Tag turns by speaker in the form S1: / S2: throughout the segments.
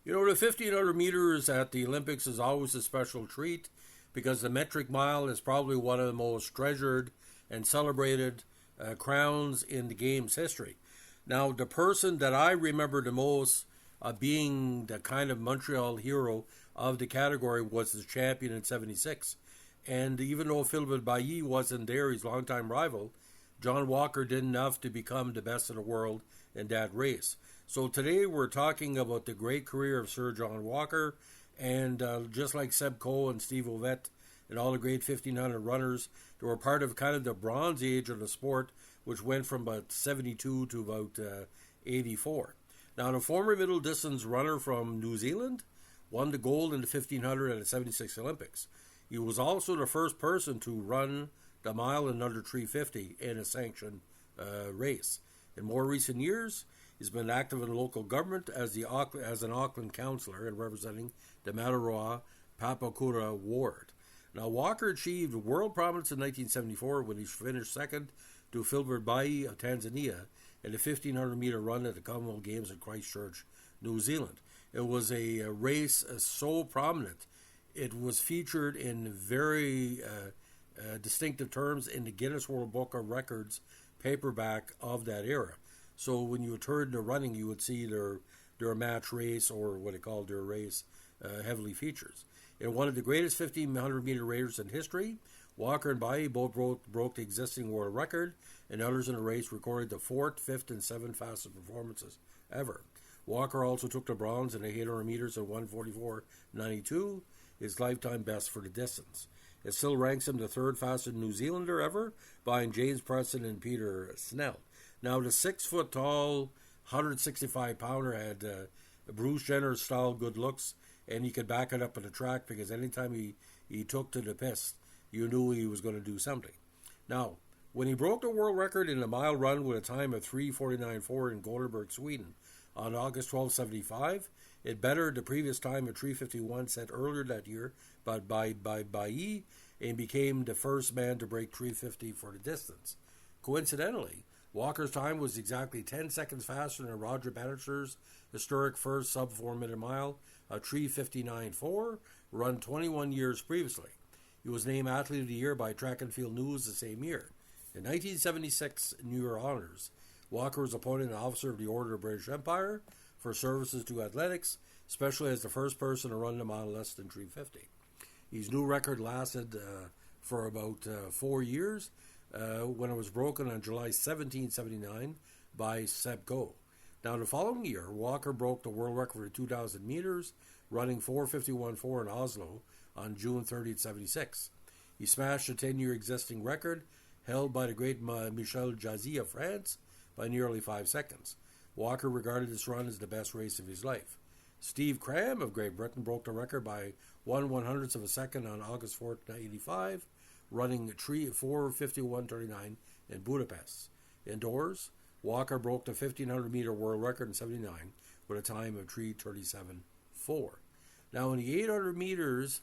S1: You know, the 1500 meters at the Olympics is always a special treat because the metric mile is probably one of the most treasured and celebrated crowns in the game's history. Now, the person that I remember the most being the kind of Montreal hero of the category was the champion in 76. And even though Philbert Bailly wasn't there, his longtime rival, John Walker did enough to become the best in the world in that race. So today we're talking about the great career of Sir John Walker, and just like Seb Coe and Steve Ovett and all the great 1500 runners, they were part of kind of the bronze age of the sport, which went from about 72 to about 84. Now, the former middle distance runner from New Zealand won the gold in the 1500 at the 76 Olympics. He was also the first person to run the mile in under 350 in a sanctioned race. In more recent years, he's been active in local government as an Auckland councillor and representing the Mataroa Papakura ward. Now, Walker achieved world prominence in 1974 when he finished second to Philbert Bailly of Tanzania in the 1500-meter run at the Commonwealth Games in Christchurch, New Zealand. It was a race so prominent, it was featured in very distinctive terms in the Guinness World Book of Records paperback of that era. So when you heard the running, you would see their match race, or what they called their race, heavily features. In one of the greatest 1500-meter races in history, Walker and Bailly both broke the existing world record, and others in the race recorded the 4th, 5th, and 7th fastest performances ever. Walker also took the bronze in the 800 meters at 1:44.92, his lifetime best for the distance. It still ranks him the third fastest New Zealander ever, behind James Preston and Peter Snell. Now, the 6-foot-tall, 165-pounder had Bruce Jenner-style good looks, and he could back it up at the track because anytime he took to the piste, you knew he was going to do something. Now, when he broke the world record in a mile run with a time of 3:49.4 in Gothenburg, Sweden, on August 1275, it bettered the previous time of 3:51 set earlier that year by Bailly, and became the first man to break 3:50 for the distance. Coincidentally, Walker's time was exactly 10 seconds faster than Roger Bannister's historic first sub-4 minute mile, a 3:59.4, run 21 years previously. He was named Athlete of the Year by Track and Field News the same year. In 1976 New Year Honors, Walker was appointed an Officer of the Order of the British Empire for services to athletics, especially as the first person to run the mile less than 3:50. His new record lasted for about 4 years, when it was broken on July 1779 by Seb Coe. Now, the following year, Walker broke the world record for 2,000 meters, running 4:51.4 in Oslo on June 30th, 76. He smashed a 10-year existing record held by the great Michel Jazzy of France by nearly 5 seconds. Walker regarded this run as the best race of his life. Steve Cram of Great Britain broke the record by 1/100th of a second on August 4th, 1985, running 4:51.39 in Budapest. Indoors, Walker broke the 1500-meter world record in 79 with a time of 3:37.4. Now, in the 800 meters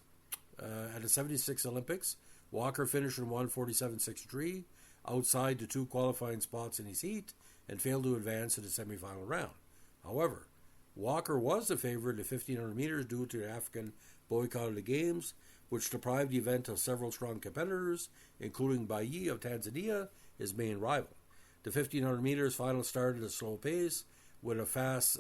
S1: at the 76 Olympics, Walker finished in 1:47.63 outside the 2 qualifying spots in his heat and failed to advance to the semifinal round. However, Walker was the favorite at 1500 meters due to the African boycott of the Games, which deprived the event of several strong competitors, including Bailly of Tanzania, his main rival. The 1500 meters final started at a slow pace with a fast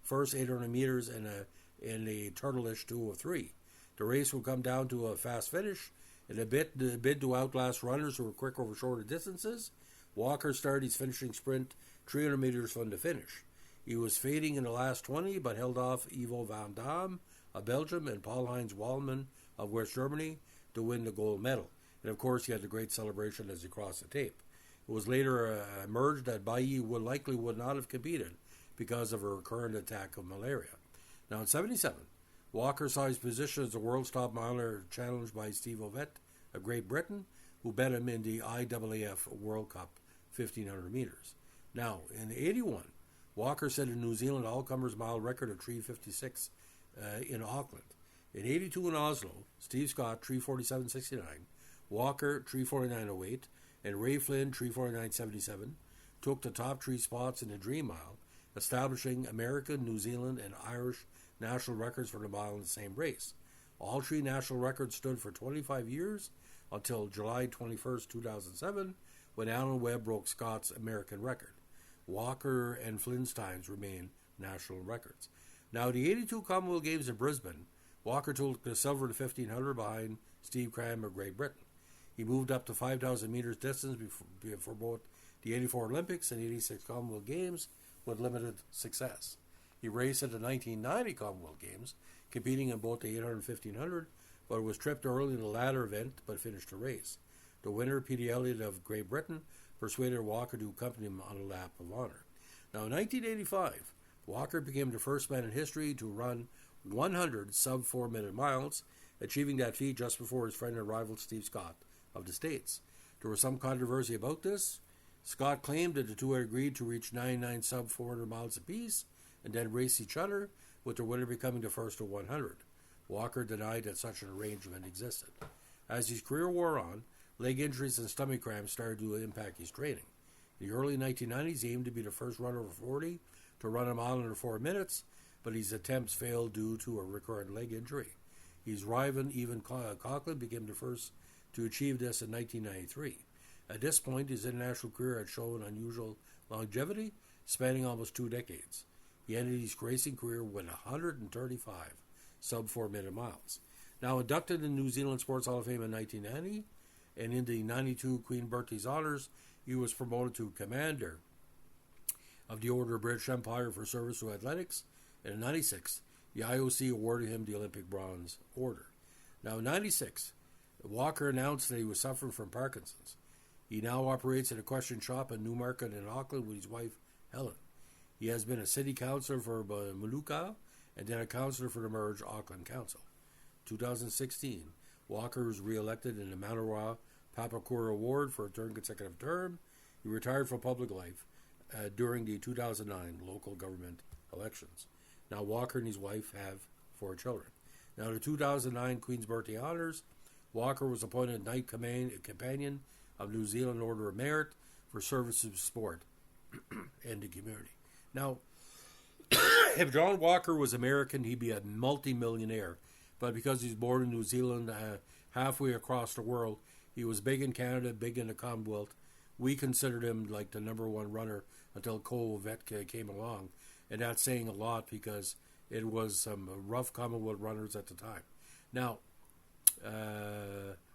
S1: first 800 meters and a turtle-ish 2:03. The race will come down to a fast finish. In a bid to outlast runners who were quick over shorter distances, Walker started his finishing sprint 300 meters from the finish. He was fading in the last 20, but held off Ivo van Dam of Belgium and Paul-Heinz Wallmann of West Germany to win the gold medal. And of course, he had the great celebration as he crossed the tape. It was later emerged that Bailly would not have competed because of a recurrent attack of malaria. Now, in 77, Walker saw his position as the world's top miler challenged by Steve Ovett of Great Britain, who bet him in the IAAF World Cup 1500 meters. Now, in 81, Walker set a New Zealand all-comers mile record of 3:56 in Auckland. In 82 in Oslo, Steve Scott 3:47.69, Walker 3:49.08, and Ray Flynn 3:49.77 took the top 3 spots in the Dream Mile, establishing American, New Zealand, and Irish national records for the mile in the same race. All three national records stood for 25 years until July 21st, 2007, when Alan Webb broke Scott's American record. Walker and Flynn's times remain national records. Now, the 82 Commonwealth Games in Brisbane, Walker took the silver to 1500 behind Steve Cram of Great Britain. He moved up to 5,000 meters distance for both the 84 Olympics and 86 Commonwealth Games with limited success. He raced at the 1990 Commonwealth Games, competing in both the 800 and 1500, but was tripped early in the latter event but finished the race. The winner, Peter Elliott of Great Britain, persuaded Walker to accompany him on a lap of honor. Now, in 1985, Walker became the first man in history to run 100 sub-4 minute miles, achieving that feat just before his friend and rival Steve Scott of the States. There was some controversy about this. Scott claimed that the two had agreed to reach 99 sub-400 miles apiece and then race each other, with the winner becoming the first to 100. Walker denied that such an arrangement existed. As his career wore on, leg injuries and stomach cramps started to impact his training. In the early 1990s, he aimed to be the first runner over 40 to run a mile under 4 minutes, but his attempts failed due to a recurrent leg injury. His rival, Evan Coughlin, became the first to achieve this in 1993. At this point, his international career had shown unusual longevity, spanning almost 2 decades. He ended his racing career with 135 sub-4 minute miles. Now inducted in New Zealand Sports Hall of Fame in 1990, and in the 92 Queen Bertie's Honours, he was promoted to Commander of the Order of British Empire for service to athletics, and in 96, the IOC awarded him the Olympic Bronze Order. Now in 96, Walker announced that he was suffering from Parkinson's. He now operates an equestrian shop in Newmarket in Auckland with his wife, Helen. He has been a city councillor for Molucca and then a councillor for the merged Auckland Council. 2016, Walker was re-elected in the Manawa Papakura Award for a third consecutive term. He retired from public life during the 2009 local government elections. Now, Walker and his wife have 4 children. Now, the 2009 Queen's Birthday Honours, Walker was appointed Knight Companion of New Zealand Order of Merit for service to sport and the community. Now, if John Walker was American, he'd be a multi-millionaire. But because he's born in New Zealand, halfway across the world, he was big in Canada, big in the Commonwealth. We considered him like the number one runner until Cole Vetka came along. And that's saying a lot because it was some rough Commonwealth runners at the time. Now,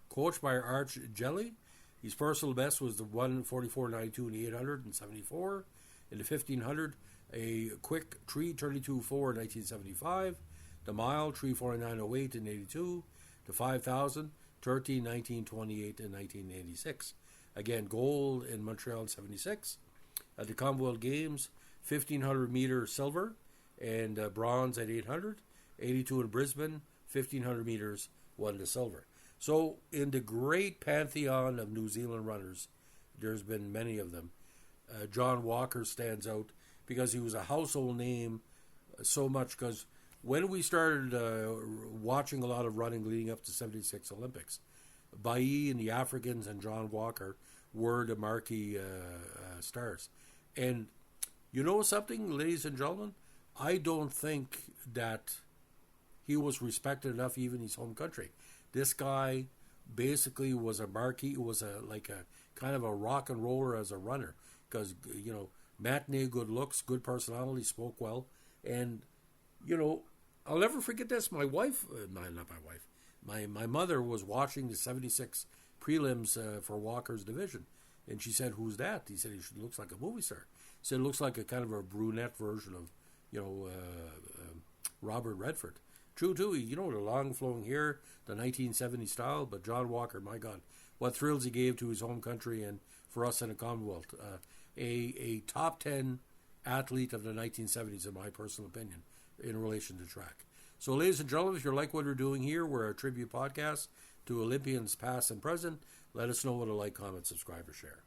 S1: coached by Arch Jelly, his personal best was the 1:44.92 in the 800 and 74. In the 1500, a quick 3:32.4 in 1975. The mile, 3:49.08 in 82. The 5,000, 13:19.28 in 1986. Again, gold in Montreal in 76. At the Commonwealth Games, 1,500 meter silver and bronze at 800. 82 in Brisbane, 1,500 meters, won the silver. So in the great pantheon of New Zealand runners, there's been many of them. John Walker stands out because he was a household name so much because when we started watching a lot of running leading up to 76 Olympics, Bailly and the Africans and John Walker were the marquee stars. And you know something, ladies and gentlemen? I don't think that he was respected enough even in his home country. This guy basically was a marquee, was a kind of a rock and roller as a runner because, you know, matinee, good looks, good personality, spoke well. And, you know, I'll never forget this. My wife, my mother was watching the 76 prelims for Walker's division. And she said, "Who's that?" He said, "He looks like a movie star." He said, "It looks like a kind of a brunette version of, you know, Robert Redford." True, too. You know, the long flowing hair, the 1970s style. But John Walker, my God, what thrills he gave to his home country and for us in the Commonwealth. A top 10 athlete of the 1970s, in my personal opinion, in relation to track. So, ladies and gentlemen, if you like what we're doing here, we're a tribute podcast to Olympians past and present. Let us know what to like, comment, subscribe, or share.